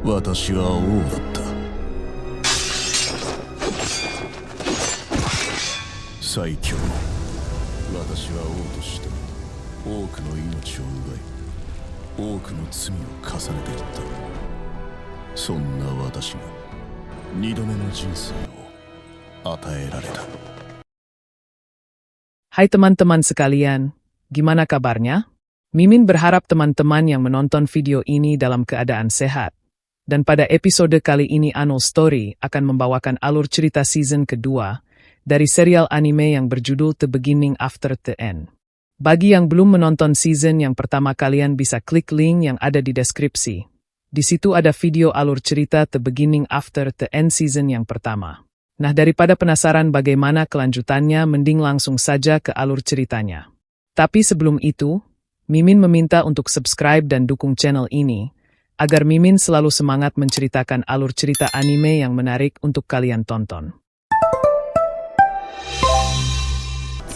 私は王だった。最強の私は王として多くの命を奪い、多くの罪を重ねていった。そんな私が二度目の人生を与えられた。Hai teman-teman sekalian, gimana kabarnya? Mimin berharap teman-teman yang menonton video ini dalam keadaan sehat. Dan pada episode kali ini Ano Story akan membawakan alur cerita season kedua dari serial anime yang berjudul The Beginning After the End. Bagi yang belum menonton season yang pertama, kalian bisa klik link yang ada di deskripsi. Di situ ada video alur cerita The Beginning After the End season yang pertama. Nah, daripada penasaran bagaimana kelanjutannya, mending langsung saja ke alur ceritanya. Tapi sebelum itu, Mimin meminta untuk subscribe dan dukung channel ini, agar Mimin selalu semangat menceritakan alur cerita anime yang menarik untuk kalian tonton.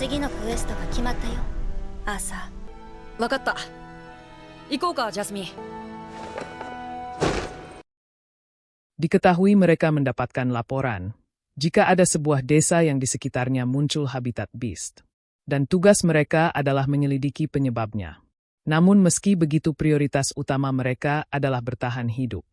次のクエストが決まったよ、アーサー。わかった。行こうか、ジャスミン。Diketahui mereka mendapatkan laporan jika ada sebuah desa yang di sekitarnya muncul habitat beast. Dan tugas mereka adalah menyelidiki penyebabnya. Namun meski begitu, prioritas utama mereka adalah bertahan hidup.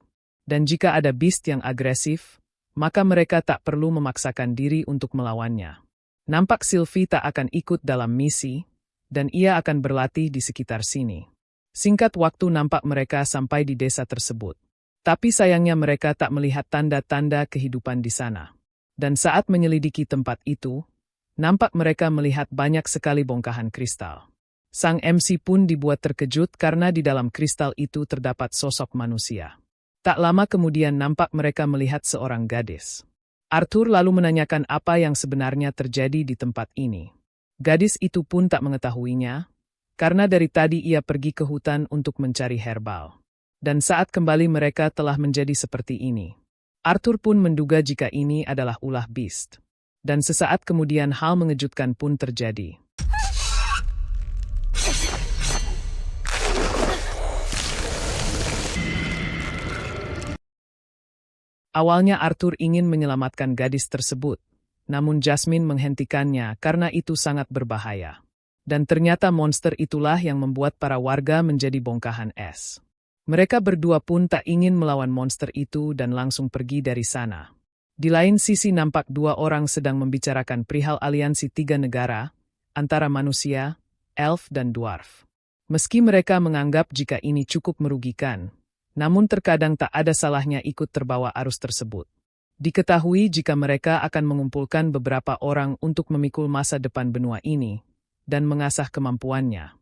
Dan jika ada beast yang agresif, maka mereka tak perlu memaksakan diri untuk melawannya. Nampak Sylvie tak akan ikut dalam misi, dan ia akan berlatih di sekitar sini. Singkat waktu nampak mereka sampai di desa tersebut. Tapi sayangnya mereka tak melihat tanda-tanda kehidupan di sana. Dan saat menyelidiki tempat itu, nampak mereka melihat banyak sekali bongkahan kristal. Sang MC pun dibuat terkejut karena di dalam kristal itu terdapat sosok manusia. Tak lama kemudian nampak mereka melihat seorang gadis. Arthur lalu menanyakan apa yang sebenarnya terjadi di tempat ini. Gadis itu pun tak mengetahuinya, karena dari tadi ia pergi ke hutan untuk mencari herbal. Dan saat kembali mereka telah menjadi seperti ini. Arthur pun menduga jika ini adalah ulah beast. Dan sesaat kemudian hal mengejutkan pun terjadi. Awalnya Arthur ingin menyelamatkan gadis tersebut, namun Jasmine menghentikannya karena itu sangat berbahaya. Dan ternyata monster itulah yang membuat para warga menjadi bongkahan es. Mereka berdua pun tak ingin melawan monster itu dan langsung pergi dari sana. Di lain sisi nampak dua orang sedang membicarakan perihal aliansi tiga negara, antara manusia, elf dan dwarf. Meski mereka menganggap jika ini cukup merugikan, namun terkadang tak ada salahnya ikut terbawa arus tersebut. Diketahui jika mereka akan mengumpulkan beberapa orang untuk memikul masa depan benua ini, dan mengasah kemampuannya.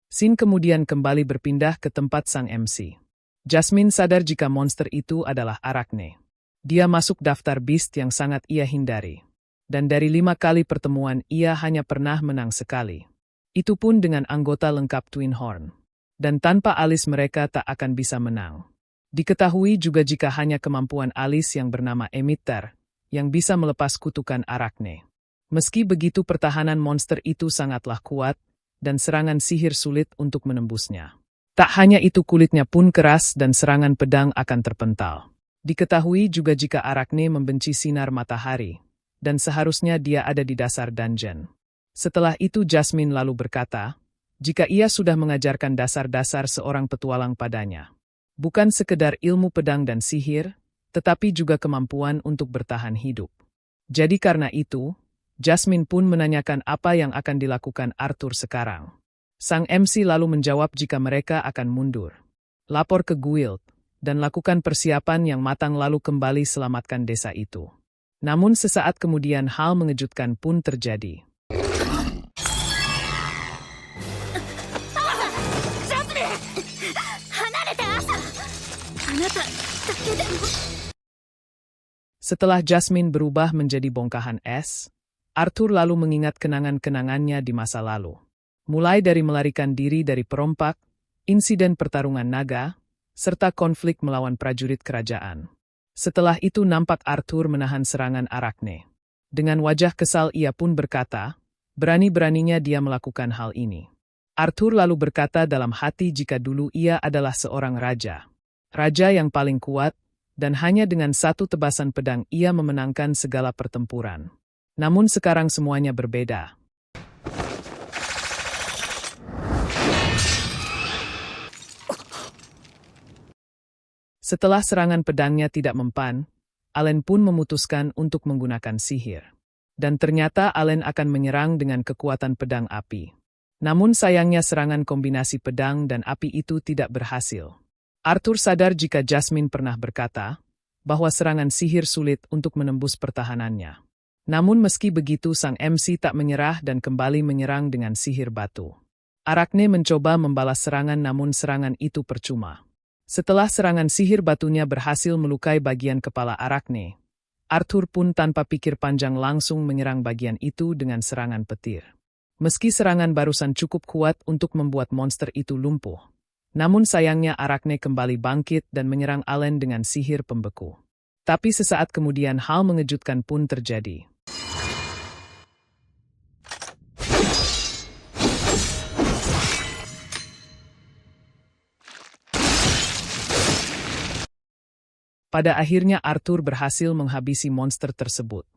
Scene kemudian kembali berpindah ke tempat sang MC. Jasmine sadar jika monster itu adalah Arachne. Dia masuk daftar beast yang sangat ia hindari. Dan dari 5 kali pertemuan ia hanya pernah menang sekali. Itu pun dengan anggota lengkap Twin Horn. Dan tanpa alis mereka tak akan bisa menang. Diketahui juga jika hanya kemampuan alis yang bernama Emitter yang bisa melepas kutukan Arachne. Meski begitu pertahanan monster itu sangatlah kuat, dan serangan sihir sulit untuk menembusnya. Tak hanya itu, kulitnya pun keras dan serangan pedang akan terpental. Diketahui juga jika Arachne membenci sinar matahari, dan seharusnya dia ada di dasar dungeon. Setelah itu Jasmine lalu berkata, jika ia sudah mengajarkan dasar-dasar seorang petualang padanya. Bukan sekedar ilmu pedang dan sihir, tetapi juga kemampuan untuk bertahan hidup. Jadi karena itu, Jasmine pun menanyakan apa yang akan dilakukan Arthur sekarang. Sang MC lalu menjawab jika mereka akan mundur, lapor ke guild, dan lakukan persiapan yang matang lalu kembali selamatkan desa itu. Namun sesaat kemudian hal mengejutkan pun terjadi. Setelah Jasmine berubah menjadi bongkahan es, Arthur lalu mengingat kenangan-kenangannya di masa lalu. Mulai dari melarikan diri dari perompak, insiden pertarungan naga, serta konflik melawan prajurit kerajaan. Setelah itu nampak Arthur menahan serangan Arachne. Dengan wajah kesal ia pun berkata, berani-beraninya dia melakukan hal ini. Arthur lalu berkata dalam hati jika dulu ia adalah seorang raja. Raja yang paling kuat, dan hanya dengan satu tebasan pedang ia memenangkan segala pertempuran. Namun sekarang semuanya berbeda. Setelah serangan pedangnya tidak mempan, Allen pun memutuskan untuk menggunakan sihir. Dan ternyata Allen akan menyerang dengan kekuatan pedang api. Namun sayangnya serangan kombinasi pedang dan api itu tidak berhasil. Arthur sadar jika Jasmine pernah berkata bahwa serangan sihir sulit untuk menembus pertahanannya. Namun meski begitu sang MC tak menyerah dan kembali menyerang dengan sihir batu. Arachne mencoba membalas serangan namun serangan itu percuma. Setelah serangan sihir batunya berhasil melukai bagian kepala Arachne, Arthur pun tanpa pikir panjang langsung menyerang bagian itu dengan serangan petir. Meski serangan barusan cukup kuat untuk membuat monster itu lumpuh, namun sayangnya Arachne kembali bangkit dan menyerang Allen dengan sihir pembeku. Tapi sesaat kemudian hal mengejutkan pun terjadi. Pada akhirnya Arthur berhasil menghabisi monster tersebut.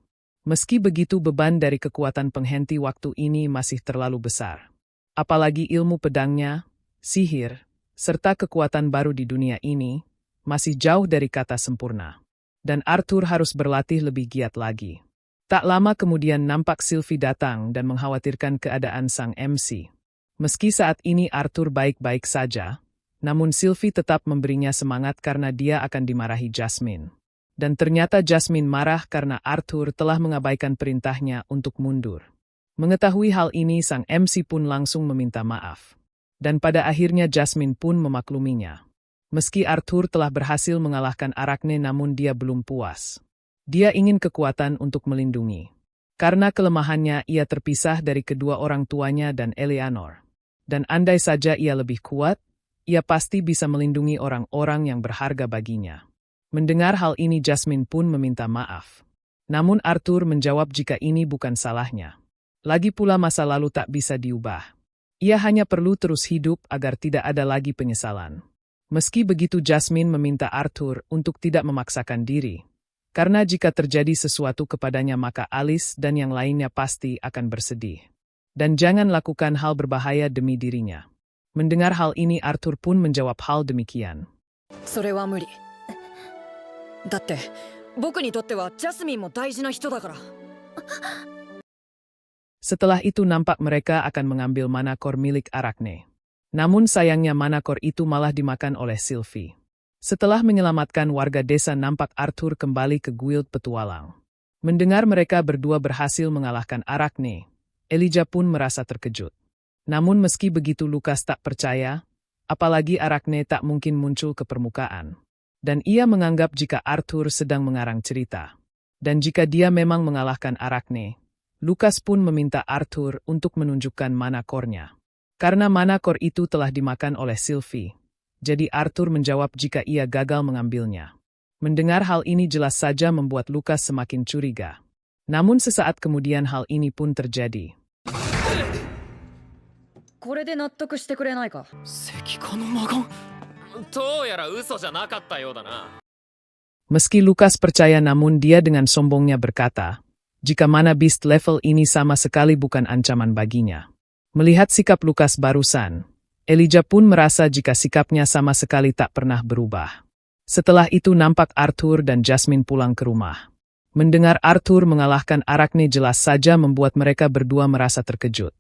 Meski begitu beban dari kekuatan penghenti waktu ini masih terlalu besar. Apalagi ilmu pedangnya, sihir, serta kekuatan baru di dunia ini, masih jauh dari kata sempurna. Dan Arthur harus berlatih lebih giat lagi. Tak lama kemudian nampak Sylvie datang dan mengkhawatirkan keadaan sang MC. Meski saat ini Arthur baik-baik saja, namun Sylvie tetap memberinya semangat karena dia akan dimarahi Jasmine. Dan ternyata Jasmine marah karena Arthur telah mengabaikan perintahnya untuk mundur. Mengetahui hal ini sang MC pun langsung meminta maaf. Dan pada akhirnya Jasmine pun memakluminya. Meski Arthur telah berhasil mengalahkan Arachne namun dia belum puas. Dia ingin kekuatan untuk melindungi. Karena kelemahannya ia terpisah dari kedua orang tuanya dan Eleanor. Dan andai saja ia lebih kuat, ia pasti bisa melindungi orang-orang yang berharga baginya. Mendengar hal ini Jasmine pun meminta maaf. Namun Arthur menjawab jika ini bukan salahnya. Lagi pula masa lalu tak bisa diubah. Ia hanya perlu terus hidup agar tidak ada lagi penyesalan. Meski begitu Jasmine meminta Arthur untuk tidak memaksakan diri. Karena jika terjadi sesuatu kepadanya maka Alice dan yang lainnya pasti akan bersedih. Dan jangan lakukan hal berbahaya demi dirinya. Mendengar hal ini Arthur pun menjawab hal demikian. それは無理。だって僕にとってはジャスミンも大事な人だから。 Setelah itu nampak mereka akan mengambil manakor milik Arachne. Namun sayangnya manakor itu malah dimakan oleh Sylvie. Setelah menyelamatkan warga desa nampak Arthur kembali ke guild petualang. Mendengar mereka berdua berhasil mengalahkan Arachne, Elijah pun merasa terkejut. Namun meski begitu Lucas tak percaya, apalagi Arachne tak mungkin muncul ke permukaan. Dan ia menganggap jika Arthur sedang mengarang cerita. Dan jika dia memang mengalahkan Arachne, Lucas pun meminta Arthur untuk menunjukkan manakornya. Karena manakor itu telah dimakan oleh Sylvie, jadi Arthur menjawab jika ia gagal mengambilnya. Mendengar hal ini jelas saja membuat Lucas semakin curiga. Namun sesaat kemudian hal ini pun terjadi. これで納得してくれないか。石化の魔眼。どうやら嘘じゃなかったようだな。 Meski Lucas percaya namun dia dengan sombongnya berkata, jika mana beast level ini sama sekali bukan ancaman baginya. Melihat sikap Lucas barusan, Elijah pun merasa jika sikapnya sama sekali tak pernah berubah. Setelah itu nampak Arthur dan Jasmine pulang ke rumah. Mendengar Arthur mengalahkan Arachne jelas saja membuat mereka berdua merasa terkejut.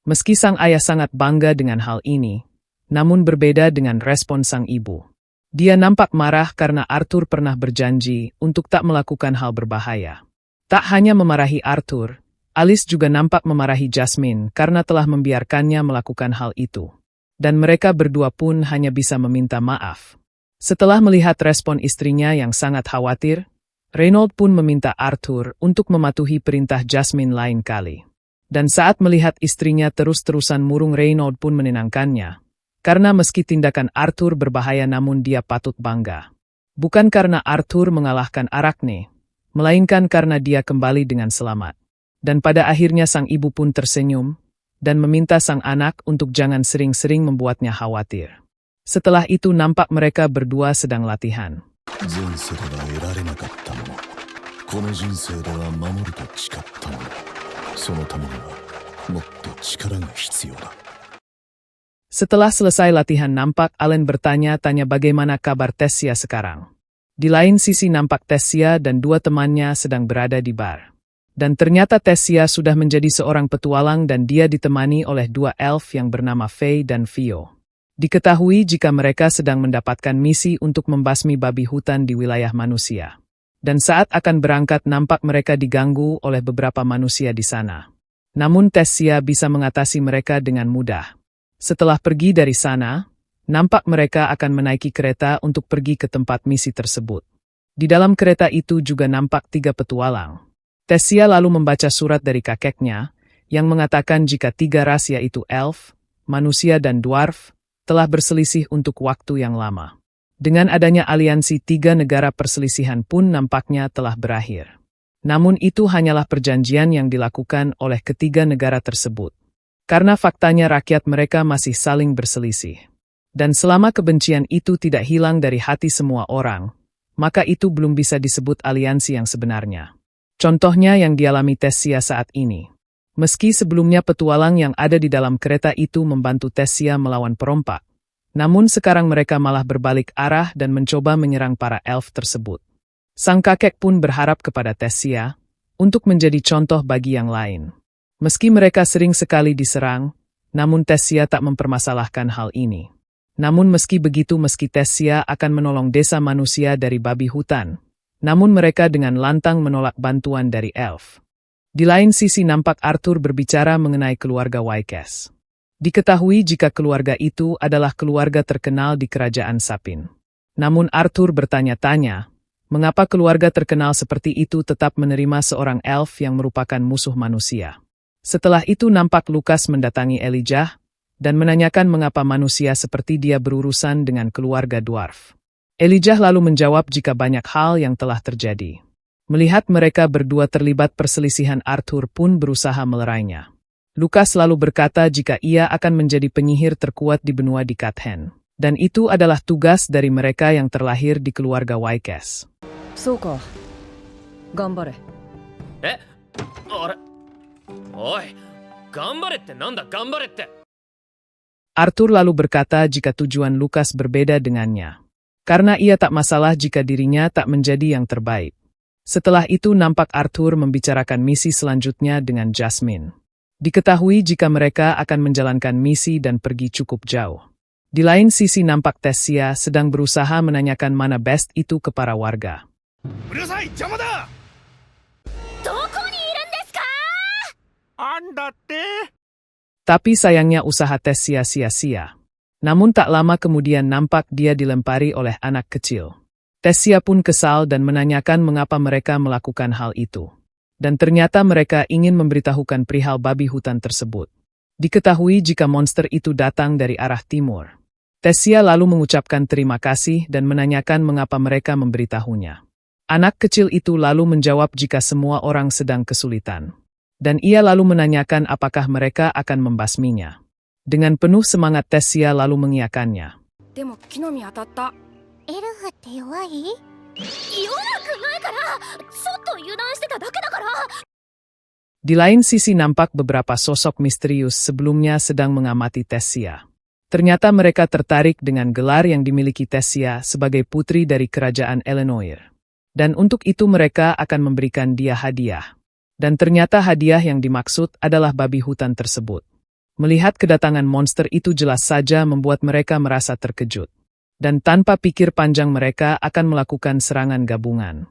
Meski sang ayah sangat bangga dengan hal ini, namun berbeda dengan respon sang ibu. Dia nampak marah karena Arthur pernah berjanji untuk tak melakukan hal berbahaya. Tak hanya memarahi Arthur, Alice juga nampak memarahi Jasmine karena telah membiarkannya melakukan hal itu. Dan mereka berdua pun hanya bisa meminta maaf. Setelah melihat respon istrinya yang sangat khawatir, Reynold pun meminta Arthur untuk mematuhi perintah Jasmine lain kali. Dan saat melihat istrinya terus-terusan murung Reynold pun menenangkannya. Karena meski tindakan Arthur berbahaya namun dia patut bangga. Bukan karena Arthur mengalahkan Arachne, melainkan karena dia kembali dengan selamat. Dan pada akhirnya sang ibu pun tersenyum, dan meminta sang anak untuk jangan sering-sering membuatnya khawatir. Setelah itu nampak mereka berdua sedang latihan. 前世では得られなかったもの、この人生では守ると誓ったもの、そのためにはもっと力が必要だ。 Setelah selesai latihan nampak Allen bertanya-tanya bagaimana kabar Tessia sekarang. Di lain sisi nampak Tessia dan dua temannya sedang berada di bar. Dan ternyata Tessia sudah menjadi seorang petualang dan dia ditemani oleh dua elf yang bernama Faye dan Vio. Diketahui jika mereka sedang mendapatkan misi untuk membasmi babi hutan di wilayah manusia. Dan saat akan berangkat nampak mereka diganggu oleh beberapa manusia di sana. Namun Tessia bisa mengatasi mereka dengan mudah. Setelah pergi dari sana, nampak mereka akan menaiki kereta untuk pergi ke tempat misi tersebut. Di dalam kereta itu juga nampak 3 petualang. Tessia lalu membaca surat dari kakeknya, yang mengatakan jika 3 ras yaitu elf, manusia dan dwarf, telah berselisih untuk waktu yang lama. Dengan adanya aliansi 3 negara perselisihan pun nampaknya telah berakhir. Namun itu hanyalah perjanjian yang dilakukan oleh ketiga negara tersebut. Karena faktanya rakyat mereka masih saling berselisih. Dan selama kebencian itu tidak hilang dari hati semua orang, maka itu belum bisa disebut aliansi yang sebenarnya. Contohnya yang dialami Tessia saat ini. Meski sebelumnya petualang yang ada di dalam kereta itu membantu Tessia melawan perompak, namun sekarang mereka malah berbalik arah dan mencoba menyerang para elf tersebut. Sang kakek pun berharap kepada Tessia untuk menjadi contoh bagi yang lain. Meski mereka sering sekali diserang, namun Tessia tak mempermasalahkan hal ini. Namun meski begitu meski Tessia akan menolong desa manusia dari babi hutan, namun mereka dengan lantang menolak bantuan dari elf. Di lain sisi nampak Arthur berbicara mengenai keluarga Wykes. Diketahui jika keluarga itu adalah keluarga terkenal di kerajaan Sapin. Namun Arthur bertanya-tanya, mengapa keluarga terkenal seperti itu tetap menerima seorang elf yang merupakan musuh manusia. Setelah itu nampak Lucas mendatangi Elijah, dan menanyakan mengapa manusia seperti dia berurusan dengan keluarga dwarf. Elijah lalu menjawab jika banyak hal yang telah terjadi. Melihat mereka berdua terlibat perselisihan, Arthur pun berusaha melerainya. Lucas lalu berkata jika ia akan menjadi penyihir terkuat di benua di Kathen. Dan itu adalah tugas dari mereka yang terlahir di keluarga Wykes. Soka. Gambare. Oi, gambareってなんだgambareって? Arthur lalu berkata jika tujuan Lucas berbeda dengannya. Karena ia tak masalah jika dirinya tak menjadi yang terbaik. Setelah itu nampak Arthur membicarakan misi selanjutnya dengan Jasmine. Diketahui jika mereka akan menjalankan misi dan pergi cukup jauh. Di lain sisi nampak Tessia sedang berusaha menanyakan mana best itu ke para warga. Tapi sayangnya usaha Tessia sia-sia. Namun tak lama kemudian nampak dia dilempari oleh anak kecil. Tessia pun kesal dan menanyakan mengapa mereka melakukan hal itu. Dan ternyata mereka ingin memberitahukan perihal babi hutan tersebut. Diketahui jika monster itu datang dari arah timur. Tessia lalu mengucapkan terima kasih dan menanyakan mengapa mereka memberitahunya. Anak kecil itu lalu menjawab jika semua orang sedang kesulitan. Dan ia lalu menanyakan apakah mereka akan membasminya. Dengan penuh semangat Tessia lalu mengiyakannya. Di lain sisi nampak beberapa sosok misterius sebelumnya sedang mengamati Tessia. Ternyata mereka tertarik dengan gelar yang dimiliki Tessia sebagai putri dari kerajaan Elenoir. Dan untuk itu mereka akan memberikan dia hadiah. Dan ternyata hadiah yang dimaksud adalah babi hutan tersebut. Melihat kedatangan monster itu jelas saja membuat mereka merasa terkejut. Dan tanpa pikir panjang mereka akan melakukan serangan gabungan.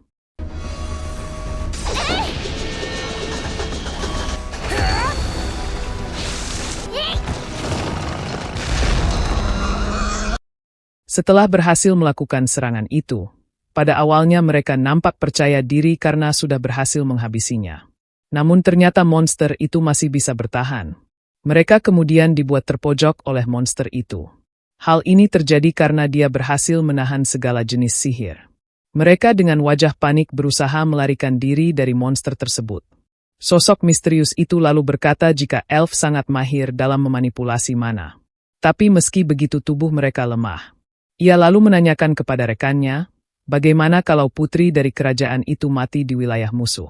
Setelah berhasil melakukan serangan itu, pada awalnya mereka nampak percaya diri karena sudah berhasil menghabisinya. Namun ternyata monster itu masih bisa bertahan. Mereka kemudian dibuat terpojok oleh monster itu. Hal ini terjadi karena dia berhasil menahan segala jenis sihir. Mereka dengan wajah panik berusaha melarikan diri dari monster tersebut. Sosok misterius itu lalu berkata jika elf sangat mahir dalam memanipulasi mana. Tapi meski begitu tubuh mereka lemah. Ia lalu menanyakan kepada rekannya, bagaimana kalau putri dari kerajaan itu mati di wilayah musuh?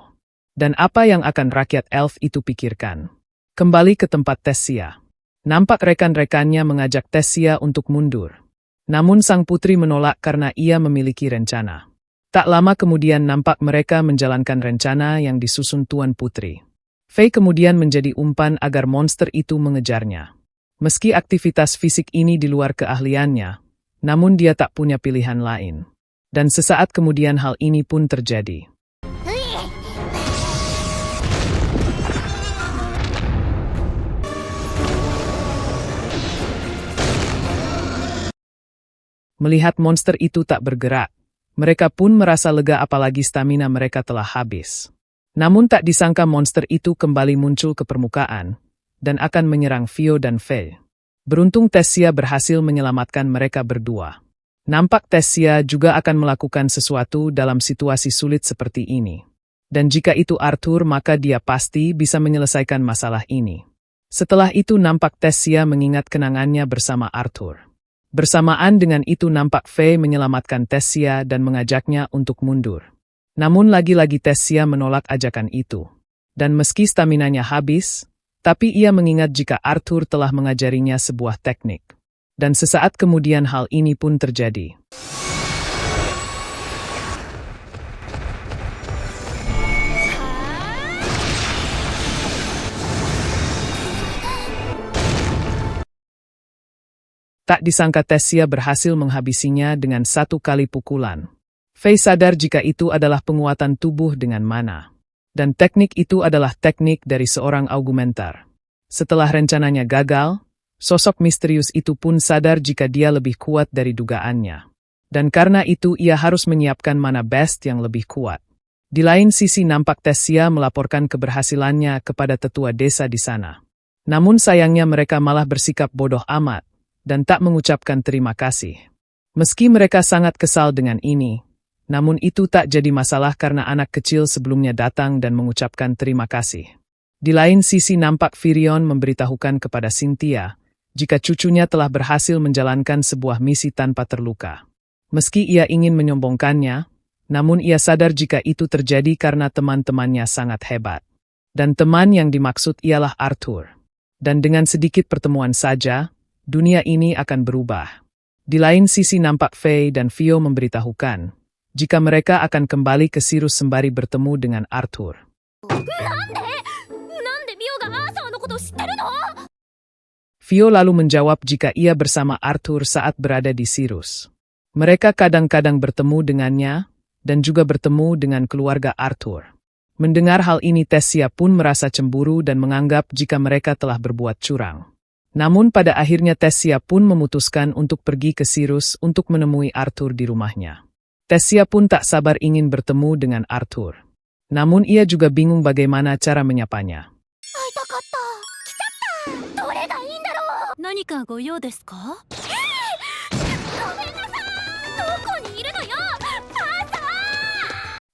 Dan apa yang akan rakyat elf itu pikirkan? Kembali ke tempat Tessia. Nampak rekan-rekannya mengajak Tessia untuk mundur. Namun sang putri menolak karena ia memiliki rencana. Tak lama kemudian nampak mereka menjalankan rencana yang disusun Tuan Putri. Faye kemudian menjadi umpan agar monster itu mengejarnya. Meski aktivitas fisik ini di luar keahliannya, namun dia tak punya pilihan lain. Dan sesaat kemudian hal ini pun terjadi. Melihat monster itu tak bergerak, mereka pun merasa lega apalagi stamina mereka telah habis. Namun tak disangka monster itu kembali muncul ke permukaan dan akan menyerang Fio dan Faye. Beruntung Tessia berhasil menyelamatkan mereka berdua. Nampak Tessia juga akan melakukan sesuatu dalam situasi sulit seperti ini. Dan jika itu Arthur maka dia pasti bisa menyelesaikan masalah ini. Setelah itu nampak Tessia mengingat kenangannya bersama Arthur. Bersamaan dengan itu nampak Faye menyelamatkan Tessia dan mengajaknya untuk mundur. Namun lagi-lagi Tessia menolak ajakan itu. Dan meski staminanya habis, tapi ia mengingat jika Arthur telah mengajarinya sebuah teknik. Dan sesaat kemudian hal ini pun terjadi. Tak disangka Tessia berhasil menghabisinya dengan satu kali pukulan. Faye sadar jika itu adalah penguatan tubuh dengan mana. Dan teknik itu adalah teknik dari seorang augmenter. Setelah rencananya gagal, sosok misterius itu pun sadar jika dia lebih kuat dari dugaannya. Dan karena itu ia harus menyiapkan mana best yang lebih kuat. Di lain sisi nampak Tessia melaporkan keberhasilannya kepada tetua desa di sana. Namun sayangnya mereka malah bersikap bodoh amat dan tak mengucapkan terima kasih. Meski mereka sangat kesal dengan ini, namun itu tak jadi masalah karena anak kecil sebelumnya datang dan mengucapkan terima kasih. Di lain sisi nampak Virion memberitahukan kepada Cynthia jika cucunya telah berhasil menjalankan sebuah misi tanpa terluka. Meski ia ingin menyombongkannya, namun ia sadar jika itu terjadi karena teman-temannya sangat hebat. Dan teman yang dimaksud ialah Arthur. Dan dengan sedikit pertemuan saja, dunia ini akan berubah. Di lain sisi nampak Faye dan Fio memberitahukan jika mereka akan kembali ke Sirus sembari bertemu dengan Arthur. Fio lalu menjawab jika ia bersama Arthur saat berada di Sirus. Mereka kadang-kadang bertemu dengannya dan juga bertemu dengan keluarga Arthur. Mendengar hal ini Tessia pun merasa cemburu dan menganggap jika mereka telah berbuat curang. Namun pada akhirnya Tessia pun memutuskan untuk pergi ke Sirus untuk menemui Arthur di rumahnya. Tessia pun tak sabar ingin bertemu dengan Arthur. Namun ia juga bingung bagaimana cara menyapanya.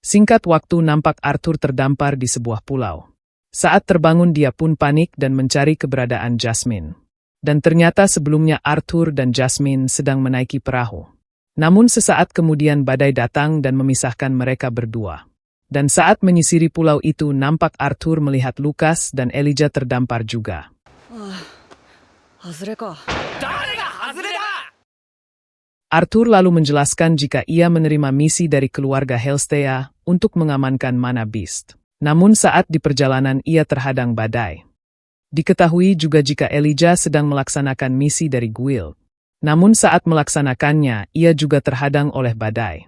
Singkat waktu nampak Arthur terdampar di sebuah pulau. Saat terbangun dia pun panik dan mencari keberadaan Jasmine. Dan ternyata sebelumnya Arthur dan Jasmine sedang menaiki perahu. Namun sesaat kemudian badai datang dan memisahkan mereka berdua. Dan saat menyisiri pulau itu nampak Arthur melihat Lucas dan Elijah terdampar juga. Arthur lalu menjelaskan jika ia menerima misi dari keluarga Helstea untuk mengamankan Mana Beast. Namun saat di perjalanan ia terhadang badai. Diketahui juga jika Elijah sedang melaksanakan misi dari Guild. Namun saat melaksanakannya, ia juga terhadang oleh badai.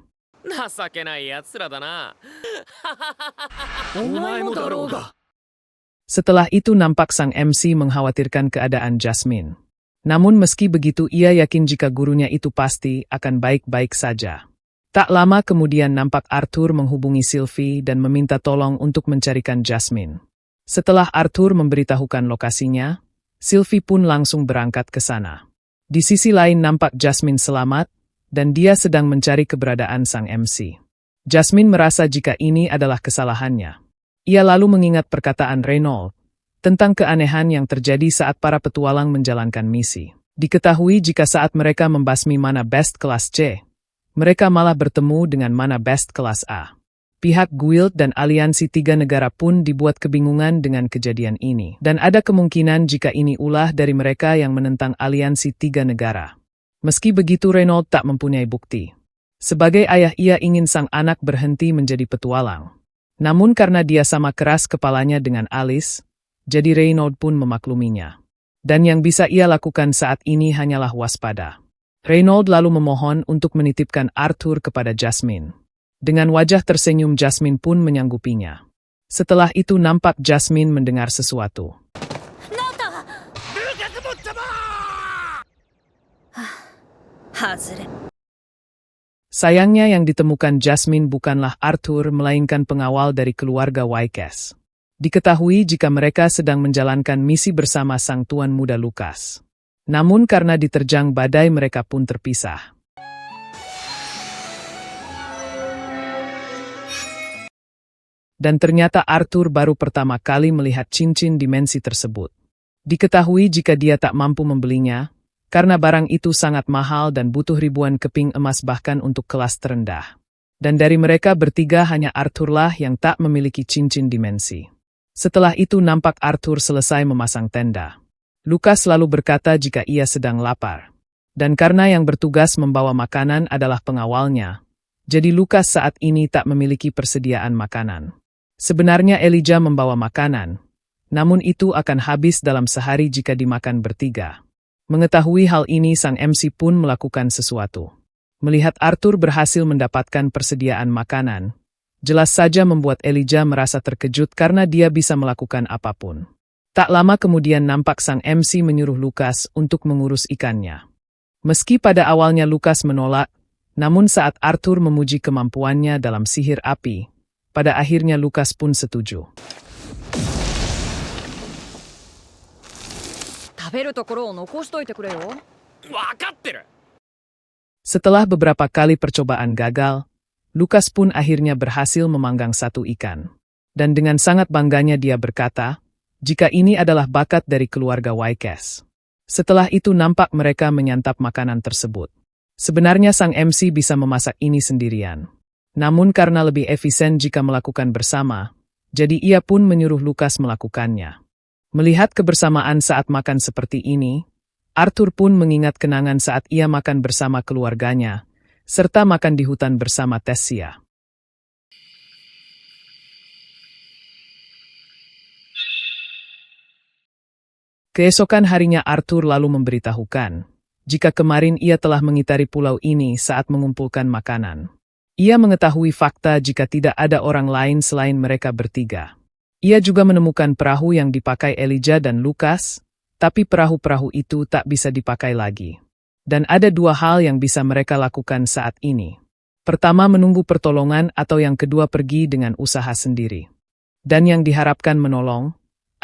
Setelah itu nampak sang MC mengkhawatirkan keadaan Jasmine. Namun meski begitu ia yakin jika gurunya itu pasti akan baik-baik saja. Tak lama kemudian nampak Arthur menghubungi Sylvie dan meminta tolong untuk mencarikan Jasmine. Setelah Arthur memberitahukan lokasinya, Sylvie pun langsung berangkat ke sana. Di sisi lain nampak Jasmine selamat, dan dia sedang mencari keberadaan sang MC. Jasmine merasa jika ini adalah kesalahannya. Ia lalu mengingat perkataan Reynold tentang keanehan yang terjadi saat para petualang menjalankan misi. Diketahui jika saat mereka membasmi mana best kelas C, mereka malah bertemu dengan mana best kelas A. Pihak Guild dan aliansi 3 negara pun dibuat kebingungan dengan kejadian ini. Dan ada kemungkinan jika ini ulah dari mereka yang menentang aliansi 3 negara. Meski begitu Reynold tak mempunyai bukti. Sebagai ayah ia ingin sang anak berhenti menjadi petualang. Namun karena dia sama keras kepalanya dengan Alice, jadi Reynold pun memakluminya. Dan yang bisa ia lakukan saat ini hanyalah waspada. Reynold lalu memohon untuk menitipkan Arthur kepada Jasmine. Dengan wajah tersenyum Jasmine pun menyanggupinya. Setelah itu nampak Jasmine mendengar sesuatu. Sayangnya yang ditemukan Jasmine bukanlah Arthur melainkan pengawal dari keluarga Wykes. Diketahui jika mereka sedang menjalankan misi bersama sang tuan muda Lucas. Namun karena diterjang badai mereka pun terpisah. Dan ternyata Arthur baru pertama kali melihat cincin dimensi tersebut. Diketahui jika dia tak mampu membelinya, karena barang itu sangat mahal dan butuh ribuan keping emas bahkan untuk kelas terendah. Dan dari mereka bertiga hanya Arthurlah yang tak memiliki cincin dimensi. Setelah itu nampak Arthur selesai memasang tenda. Lucas lalu berkata jika ia sedang lapar. Dan karena yang bertugas membawa makanan adalah pengawalnya, jadi Lucas saat ini tak memiliki persediaan makanan. Sebenarnya Elijah membawa makanan, namun itu akan habis dalam sehari jika dimakan bertiga. Mengetahui hal ini sang MC pun melakukan sesuatu. Melihat Arthur berhasil mendapatkan persediaan makanan, jelas saja membuat Elijah merasa terkejut karena dia bisa melakukan apapun. Tak lama kemudian nampak sang MC menyuruh Lucas untuk mengurus ikannya. Meski pada awalnya Lucas menolak, namun saat Arthur memuji kemampuannya dalam sihir api, pada akhirnya Lucas pun setuju. Setelah beberapa kali percobaan gagal, Lucas pun akhirnya berhasil memanggang satu ikan. Dan dengan sangat bangganya dia berkata, jika ini adalah bakat dari keluarga Wykes. Setelah itu nampak mereka menyantap makanan tersebut. Sebenarnya sang MC bisa memasak ini sendirian. Namun karena lebih efisien jika melakukan bersama, jadi ia pun menyuruh Lucas melakukannya. Melihat kebersamaan saat makan seperti ini, Arthur pun mengingat kenangan saat ia makan bersama keluarganya, serta makan di hutan bersama Tessia. Keesokan harinya Arthur lalu memberitahukan, jika kemarin ia telah mengitari pulau ini saat mengumpulkan makanan. Ia mengetahui fakta jika tidak ada orang lain selain mereka bertiga. Ia juga menemukan perahu yang dipakai Elijah dan Lucas, tapi perahu-perahu itu tak bisa dipakai lagi. Dan ada dua hal yang bisa mereka lakukan saat ini. Pertama menunggu pertolongan atau yang kedua pergi dengan usaha sendiri. Dan yang diharapkan menolong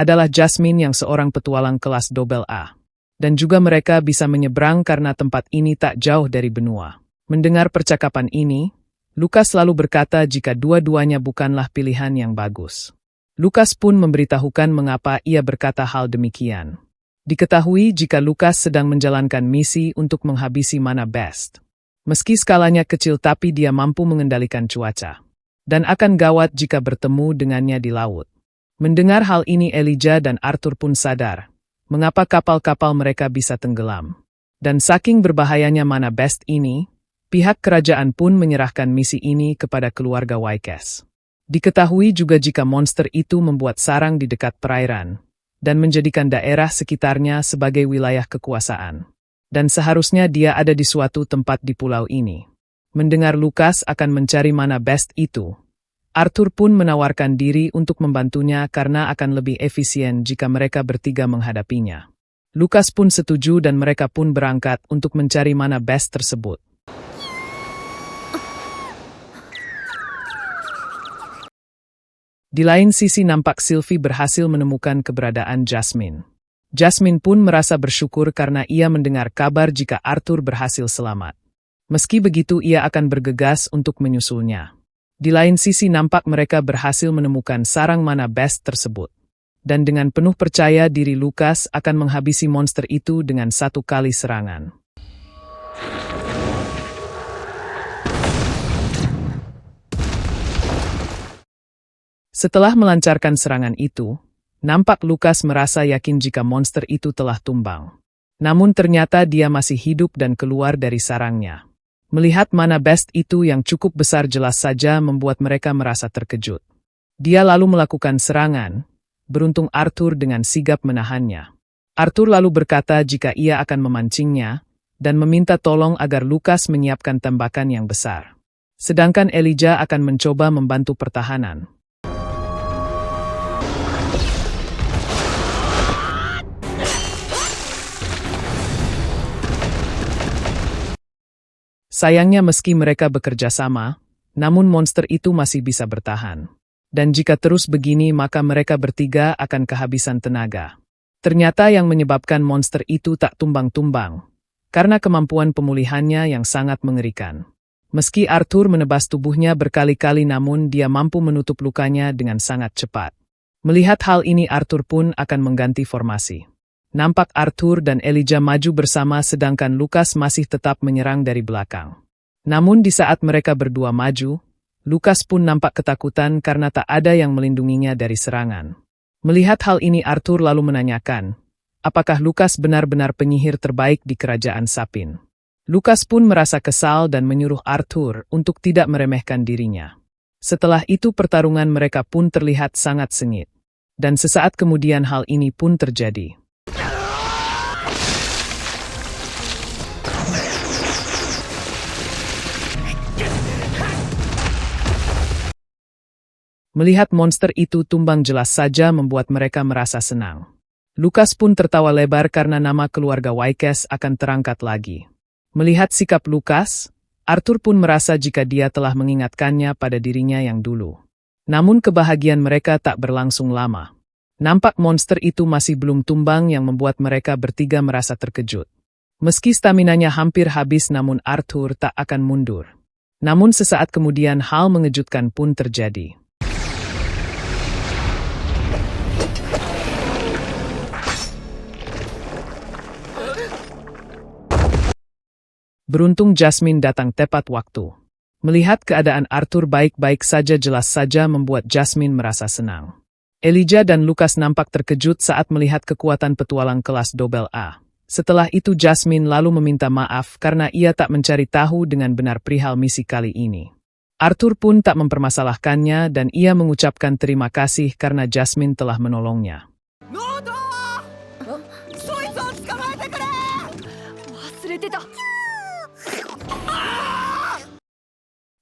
adalah Jasmine yang seorang petualang kelas double A. Dan juga mereka bisa menyeberang karena tempat ini tak jauh dari benua. Mendengar percakapan ini, Lucas lalu berkata jika dua-duanya bukanlah pilihan yang bagus. Lucas pun memberitahukan mengapa ia berkata hal demikian. Diketahui jika Lucas sedang menjalankan misi untuk menghabisi mana best. Meski skalanya kecil tapi dia mampu mengendalikan cuaca. Dan akan gawat jika bertemu dengannya di laut. Mendengar hal ini Elijah dan Arthur pun sadar, mengapa kapal-kapal mereka bisa tenggelam. Dan saking berbahayanya mana best ini, pihak kerajaan pun menyerahkan misi ini kepada keluarga Wykes. Diketahui juga jika monster itu membuat sarang di dekat perairan, dan menjadikan daerah sekitarnya sebagai wilayah kekuasaan. Dan seharusnya dia ada di suatu tempat di pulau ini. Mendengar Lucas akan mencari mana best itu, Arthur pun menawarkan diri untuk membantunya karena akan lebih efisien jika mereka bertiga menghadapinya. Lucas pun setuju dan mereka pun berangkat untuk mencari mana best tersebut. Di lain sisi nampak Sylvie berhasil menemukan keberadaan Jasmine. Jasmine pun merasa bersyukur karena ia mendengar kabar jika Arthur berhasil selamat. Meski begitu ia akan bergegas untuk menyusulnya. Di lain sisi nampak mereka berhasil menemukan sarang mana best tersebut. Dan dengan penuh percaya diri Lukas akan menghabisi monster itu dengan satu kali serangan. Setelah melancarkan serangan itu, nampak Lukas merasa yakin jika monster itu telah tumbang. Namun ternyata dia masih hidup dan keluar dari sarangnya. Melihat mana best itu yang cukup besar jelas saja membuat mereka merasa terkejut. Dia lalu melakukan serangan, beruntung Arthur dengan sigap menahannya. Arthur lalu berkata jika ia akan memancingnya, dan meminta tolong agar Lukas menyiapkan tembakan yang besar. Sedangkan Elijah akan mencoba membantu pertahanan. Sayangnya meski mereka bekerja sama, namun monster itu masih bisa bertahan. Dan jika terus begini maka mereka bertiga akan kehabisan tenaga. Ternyata yang menyebabkan monster itu tak tumbang-tumbang, karena kemampuan pemulihannya yang sangat mengerikan. Meski Arthur menebas tubuhnya berkali-kali namun dia mampu menutup lukanya dengan sangat cepat. Melihat hal ini Arthur pun akan mengganti formasi. Nampak Arthur dan Elijah maju bersama sedangkan Lukas masih tetap menyerang dari belakang. Namun di saat mereka berdua maju, Lukas pun nampak ketakutan karena tak ada yang melindunginya dari serangan. Melihat hal ini Arthur lalu menanyakan, apakah Lukas benar-benar penyihir terbaik di kerajaan Sapin. Lukas pun merasa kesal dan menyuruh Arthur untuk tidak meremehkan dirinya. Setelah itu pertarungan mereka pun terlihat sangat sengit. Dan sesaat kemudian hal ini pun terjadi. Melihat monster itu tumbang jelas saja membuat mereka merasa senang. Lukas pun tertawa lebar karena nama keluarga Wykes akan terangkat lagi. Melihat sikap Lukas, Arthur pun merasa jika dia telah mengingatkannya pada dirinya yang dulu. Namun kebahagiaan mereka tak berlangsung lama. Nampak monster itu masih belum tumbang yang membuat mereka bertiga merasa terkejut. Meski staminanya hampir habis namun Arthur tak akan mundur. Namun sesaat kemudian hal mengejutkan pun terjadi. Beruntung Jasmine datang tepat waktu. Melihat keadaan Arthur baik-baik saja jelas saja membuat Jasmine merasa senang. Elijah dan Lukas nampak terkejut saat melihat kekuatan petualang kelas double A. Setelah itu Jasmine lalu meminta maaf karena ia tak mencari tahu dengan benar perihal misi kali ini. Arthur pun tak mempermasalahkannya dan ia mengucapkan terima kasih karena Jasmine telah menolongnya.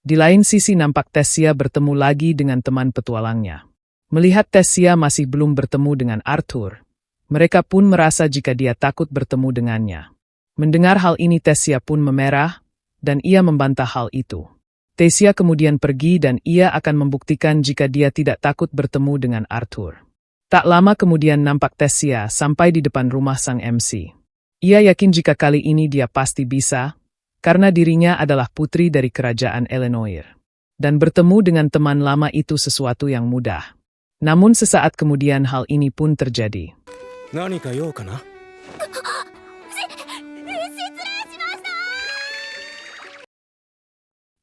Di lain sisi nampak Tessia bertemu lagi dengan teman petualangnya. Melihat Tessia masih belum bertemu dengan Arthur, mereka pun merasa jika dia takut bertemu dengannya. Mendengar hal ini Tessia pun memerah, dan ia membantah hal itu. Tessia kemudian pergi dan ia akan membuktikan jika dia tidak takut bertemu dengan Arthur. Tak lama kemudian nampak Tessia sampai di depan rumah sang MC. Ia yakin jika kali ini dia pasti bisa, karena dirinya adalah putri dari kerajaan Elenoir. Dan bertemu dengan teman lama itu sesuatu yang mudah. Namun sesaat kemudian hal ini pun terjadi.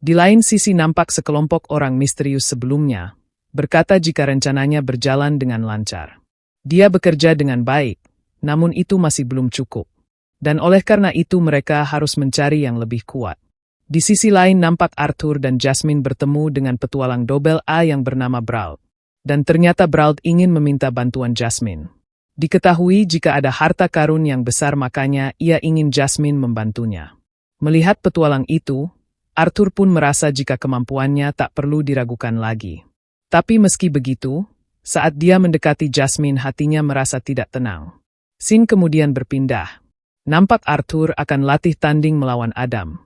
Di lain sisi nampak sekelompok orang misterius sebelumnya, berkata jika rencananya berjalan dengan lancar. Dia bekerja dengan baik, namun itu masih belum cukup. Dan oleh karena itu mereka harus mencari yang lebih kuat. Di sisi lain nampak Arthur dan Jasmine bertemu dengan petualang double A yang bernama Brauld. Dan ternyata Brauld ingin meminta bantuan Jasmine. Diketahui jika ada harta karun yang besar makanya ia ingin Jasmine membantunya. Melihat petualang itu, Arthur pun merasa jika kemampuannya tak perlu diragukan lagi. Tapi meski begitu, saat dia mendekati Jasmine hatinya merasa tidak tenang. Scene kemudian berpindah. Nampak Arthur akan latih tanding melawan Adam.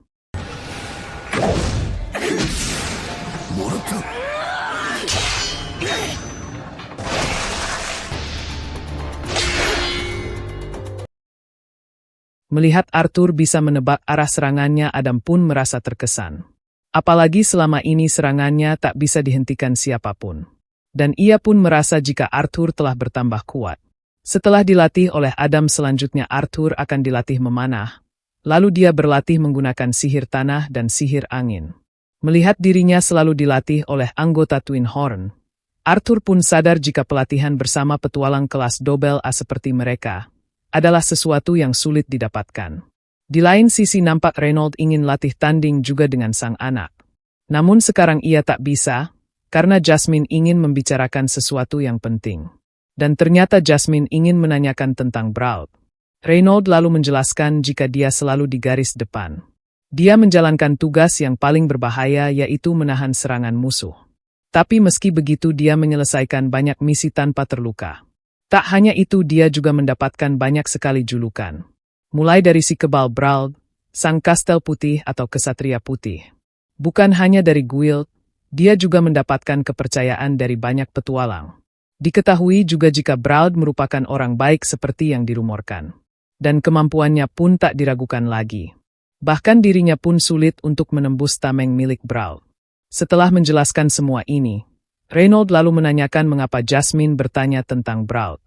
Melihat Arthur bisa menebak arah serangannya, Adam pun merasa terkesan. Apalagi selama ini serangannya tak bisa dihentikan siapapun. Dan ia pun merasa jika Arthur telah bertambah kuat. Setelah dilatih oleh Adam, selanjutnya Arthur akan dilatih memanah. Lalu dia berlatih menggunakan sihir tanah dan sihir angin. Melihat dirinya selalu dilatih oleh anggota Twin Horn, Arthur pun sadar jika pelatihan bersama petualang kelas Double A seperti mereka adalah sesuatu yang sulit didapatkan. Di lain sisi nampak Reynold ingin latih tanding juga dengan sang anak. Namun sekarang ia tak bisa, karena Jasmine ingin membicarakan sesuatu yang penting. Dan ternyata Jasmine ingin menanyakan tentang Brawl. Reynold lalu menjelaskan jika dia selalu di garis depan. Dia menjalankan tugas yang paling berbahaya, yaitu menahan serangan musuh. Tapi meski begitu dia menyelesaikan banyak misi tanpa terluka. Tak hanya itu, dia juga mendapatkan banyak sekali julukan. Mulai dari si kebal Brawl, sang kastel putih atau kesatria putih. Bukan hanya dari guild, dia juga mendapatkan kepercayaan dari banyak petualang. Diketahui juga jika Brawl merupakan orang baik seperti yang dirumorkan. Dan kemampuannya pun tak diragukan lagi. Bahkan dirinya pun sulit untuk menembus tameng milik Brawl. Setelah menjelaskan semua ini, Reynold lalu menanyakan mengapa Jasmine bertanya tentang Brawl.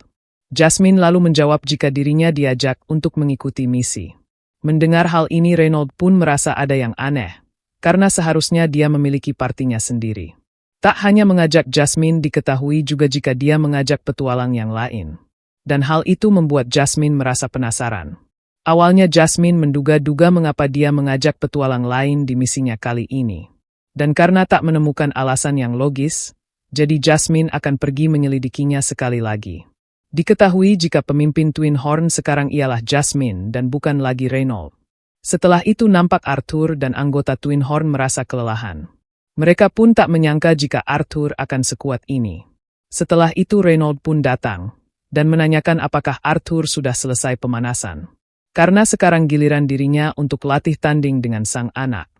Jasmine lalu menjawab jika dirinya diajak untuk mengikuti misi. Mendengar hal ini, Reynold pun merasa ada yang aneh. Karena seharusnya dia memiliki partinya sendiri. Tak hanya mengajak Jasmine, diketahui juga jika dia mengajak petualang yang lain. Dan hal itu membuat Jasmine merasa penasaran. Awalnya Jasmine menduga-duga mengapa dia mengajak petualang lain di misinya kali ini. Dan karena tak menemukan alasan yang logis, jadi Jasmine akan pergi menyelidikinya sekali lagi. Diketahui jika pemimpin Twin Horn sekarang ialah Jasmine dan bukan lagi Reynold. Setelah itu nampak Arthur dan anggota Twin Horn merasa kelelahan. Mereka pun tak menyangka jika Arthur akan sekuat ini. Setelah itu Reynold pun datang dan menanyakan apakah Arthur sudah selesai pemanasan. Karena sekarang giliran dirinya untuk latih tanding dengan sang anak.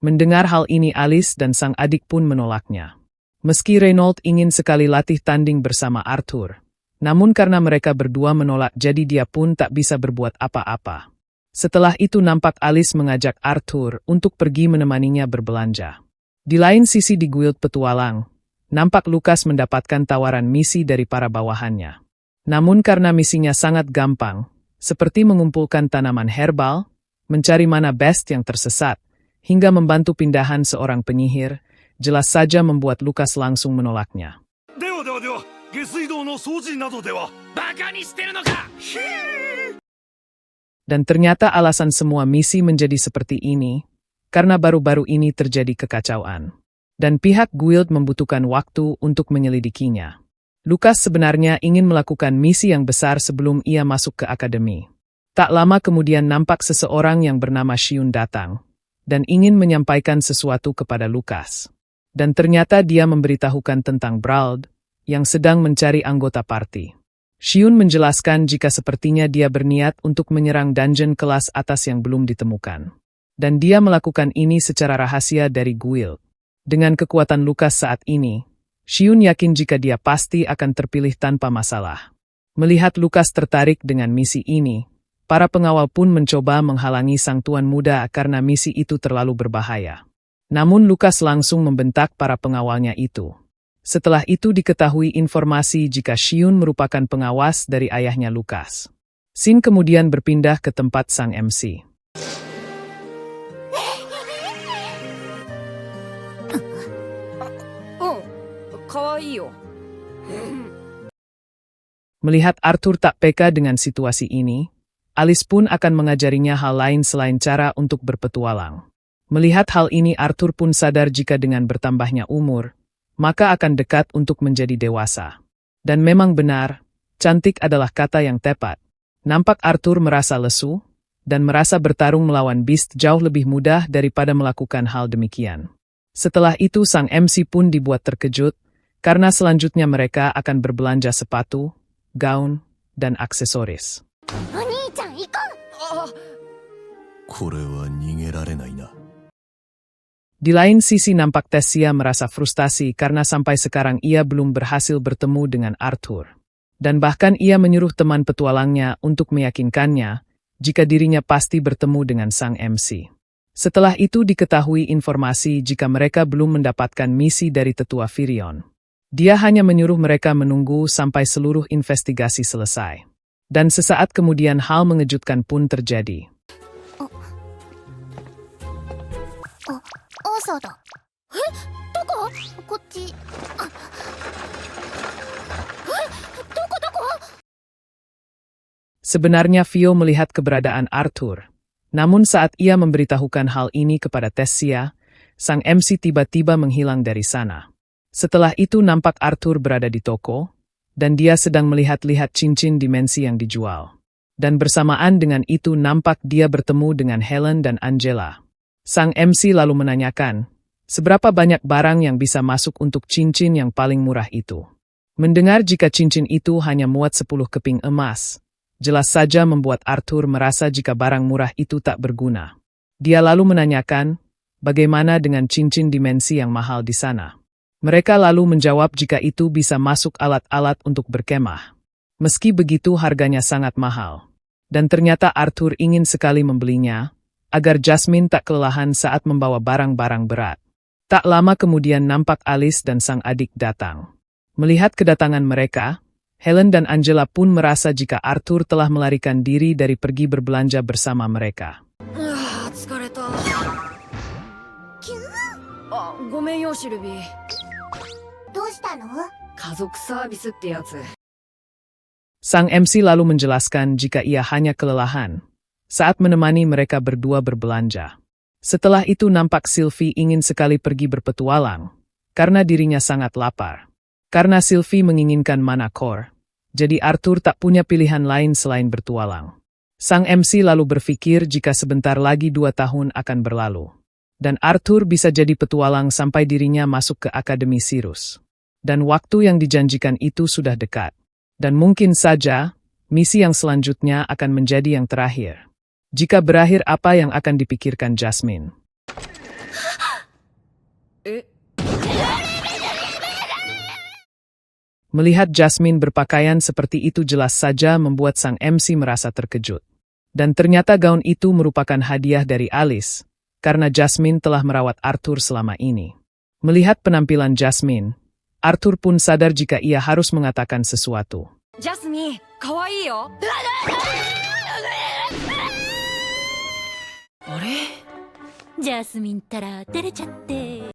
Mendengar hal ini, Alice dan sang adik pun menolaknya. Meski Reynold ingin sekali latih tanding bersama Arthur, namun karena mereka berdua menolak, jadi dia pun tak bisa berbuat apa-apa. Setelah itu nampak Alice mengajak Arthur untuk pergi menemaninya berbelanja. Di lain sisi di guild petualang, nampak Lucas mendapatkan tawaran misi dari para bawahannya. Namun karena misinya sangat gampang, seperti mengumpulkan tanaman herbal, mencari mana best yang tersesat, hingga membantu pindahan seorang penyihir, jelas saja membuat Lucas langsung menolaknya. Dan ternyata alasan semua misi menjadi seperti ini, karena baru-baru ini terjadi kekacauan. Dan pihak guild membutuhkan waktu untuk menyelidikinya. Lucas sebenarnya ingin melakukan misi yang besar sebelum ia masuk ke akademi. Tak lama kemudian nampak seseorang yang bernama Shiun datang, dan ingin menyampaikan sesuatu kepada Lucas. Dan ternyata dia memberitahukan tentang Brawl, yang sedang mencari anggota party. Shiun menjelaskan jika sepertinya dia berniat untuk menyerang dungeon kelas atas yang belum ditemukan. Dan dia melakukan ini secara rahasia dari guild. Dengan kekuatan Lucas saat ini, Shiun yakin jika dia pasti akan terpilih tanpa masalah. Melihat Lucas tertarik dengan misi ini, para pengawal pun mencoba menghalangi sang tuan muda karena misi itu terlalu berbahaya. Namun Lucas langsung membentak para pengawalnya itu. Setelah itu diketahui informasi jika Shiun merupakan pengawas dari ayahnya Lucas. Scene kemudian berpindah ke tempat sang MC. Melihat Arthur tak peka dengan situasi ini, Alice pun akan mengajarinya hal lain selain cara untuk berpetualang. Melihat hal ini, Arthur pun sadar jika dengan bertambahnya umur, maka akan dekat untuk menjadi dewasa. Dan memang benar, cantik adalah kata yang tepat. Nampak Arthur merasa lesu, dan merasa bertarung melawan Beast jauh lebih mudah daripada melakukan hal demikian. Setelah itu sang MC pun dibuat terkejut, karena selanjutnya mereka akan berbelanja sepatu, gaun, dan aksesoris. Di lain sisi nampak Tessia merasa frustasi karena sampai sekarang ia belum berhasil bertemu dengan Arthur. Dan bahkan ia menyuruh teman petualangnya untuk meyakinkannya jika dirinya pasti bertemu dengan sang MC. Setelah itu diketahui informasi jika mereka belum mendapatkan misi dari tetua Virion. Dia hanya menyuruh mereka menunggu sampai seluruh investigasi selesai. Dan sesaat kemudian hal mengejutkan pun terjadi. アーサーだ。どこ？こっち。どこ？ Sebenarnya Vio melihat keberadaan Arthur. Namun saat ia memberitahukan hal ini kepada Tessia, sang MC tiba-tiba menghilang dari sana. Setelah itu nampak Arthur berada di toko, dan dia sedang melihat-lihat cincin dimensi yang dijual. Dan bersamaan dengan itu nampak dia bertemu dengan Helen dan Angela. Sang MC lalu menanyakan, seberapa banyak barang yang bisa masuk untuk cincin yang paling murah itu. Mendengar jika cincin itu hanya muat 10 keping emas, jelas saja membuat Arthur merasa jika barang murah itu tak berguna. Dia lalu menanyakan, bagaimana dengan cincin dimensi yang mahal di sana? Mereka lalu menjawab jika itu bisa masuk alat-alat untuk berkemah. Meski begitu harganya sangat mahal. Dan ternyata Arthur ingin sekali membelinya, agar Jasmine tak kelelahan saat membawa barang-barang berat. Tak lama kemudian nampak Alice dan sang adik datang. Melihat kedatangan mereka, Helen dan Angela pun merasa jika Arthur telah melarikan diri dari pergi berbelanja bersama mereka. 疲れた。あ、ごめんよシルビー。どうしたの？家族サービスってやつ。 Sang MC lalu menjelaskan jika ia hanya kelelahan saat menemani mereka berdua berbelanja. Setelah itu nampak Sylvie ingin sekali pergi berpetualang, karena dirinya sangat lapar. Karena Sylvie menginginkan mana core, jadi Arthur tak punya pilihan lain selain bertualang. Sang MC lalu berpikir jika sebentar lagi 2 tahun akan berlalu. Dan Arthur bisa jadi petualang sampai dirinya masuk ke Akademi Sirus. Dan waktu yang dijanjikan itu sudah dekat. Dan mungkin saja, misi yang selanjutnya akan menjadi yang terakhir. Jika berakhir apa yang akan dipikirkan Jasmine? Melihat Jasmine berpakaian seperti itu jelas saja membuat sang MC merasa terkejut. Dan ternyata gaun itu merupakan hadiah dari Alice, karena Jasmine telah merawat Arthur selama ini. Melihat penampilan Jasmine, Arthur pun sadar jika ia harus mengatakan sesuatu. Jasmine, kawaii yo. Jasmine tara terechatte.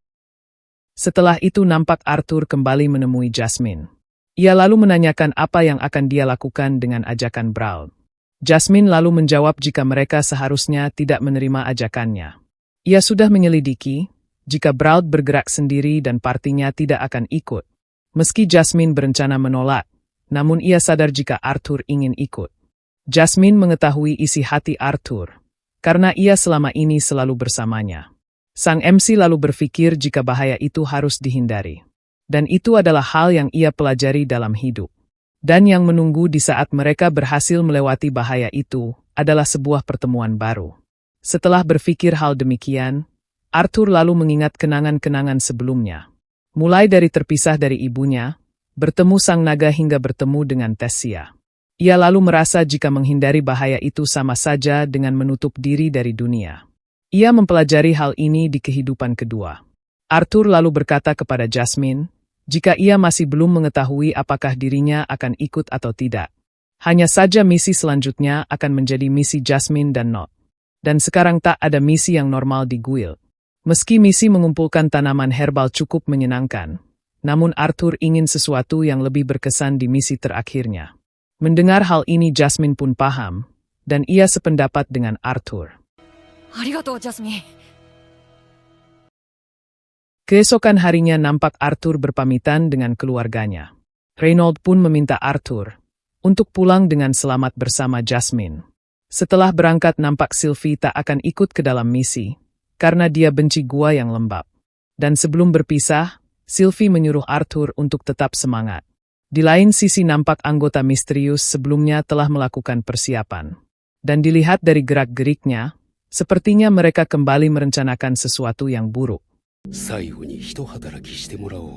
Setelah itu nampak Arthur kembali menemui Jasmine. Ia lalu menanyakan apa yang akan dia lakukan dengan ajakan Brawl. Jasmine lalu menjawab jika mereka seharusnya tidak menerima ajakannya. Ia sudah menyelidiki jika Brawl bergerak sendiri dan partinya tidak akan ikut. Meski Jasmine berencana menolak, namun ia sadar jika Arthur ingin ikut. Jasmine mengetahui isi hati Arthur, karena ia selama ini selalu bersamanya. Sang MC lalu berpikir jika bahaya itu harus dihindari. Dan itu adalah hal yang ia pelajari dalam hidup. Dan yang menunggu di saat mereka berhasil melewati bahaya itu adalah sebuah pertemuan baru. Setelah berpikir hal demikian, Arthur lalu mengingat kenangan-kenangan sebelumnya. Mulai dari terpisah dari ibunya, bertemu sang naga hingga bertemu dengan Tessia. Ia lalu merasa jika menghindari bahaya itu sama saja dengan menutup diri dari dunia. Ia mempelajari hal ini di kehidupan kedua. Arthur lalu berkata kepada Jasmine, jika ia masih belum mengetahui apakah dirinya akan ikut atau tidak. Hanya saja misi selanjutnya akan menjadi misi Jasmine dan Not. Dan sekarang tak ada misi yang normal di guild. Meski misi mengumpulkan tanaman herbal cukup menyenangkan, namun Arthur ingin sesuatu yang lebih berkesan di misi terakhirnya. Mendengar hal ini Jasmine pun paham, dan ia sependapat dengan Arthur. Arigatou, Jasmine. Keesokan harinya nampak Arthur berpamitan dengan keluarganya. Reynold pun meminta Arthur untuk pulang dengan selamat bersama Jasmine. Setelah berangkat nampak Sylvie tak akan ikut ke dalam misi, karena dia benci gua yang lembab. Dan sebelum berpisah, Sylvie menyuruh Arthur untuk tetap semangat. Di lain sisi nampak anggota misterius sebelumnya telah melakukan persiapan. Dan dilihat dari gerak-geriknya, sepertinya mereka kembali merencanakan sesuatu yang buruk. 最後に一働きしてもらおう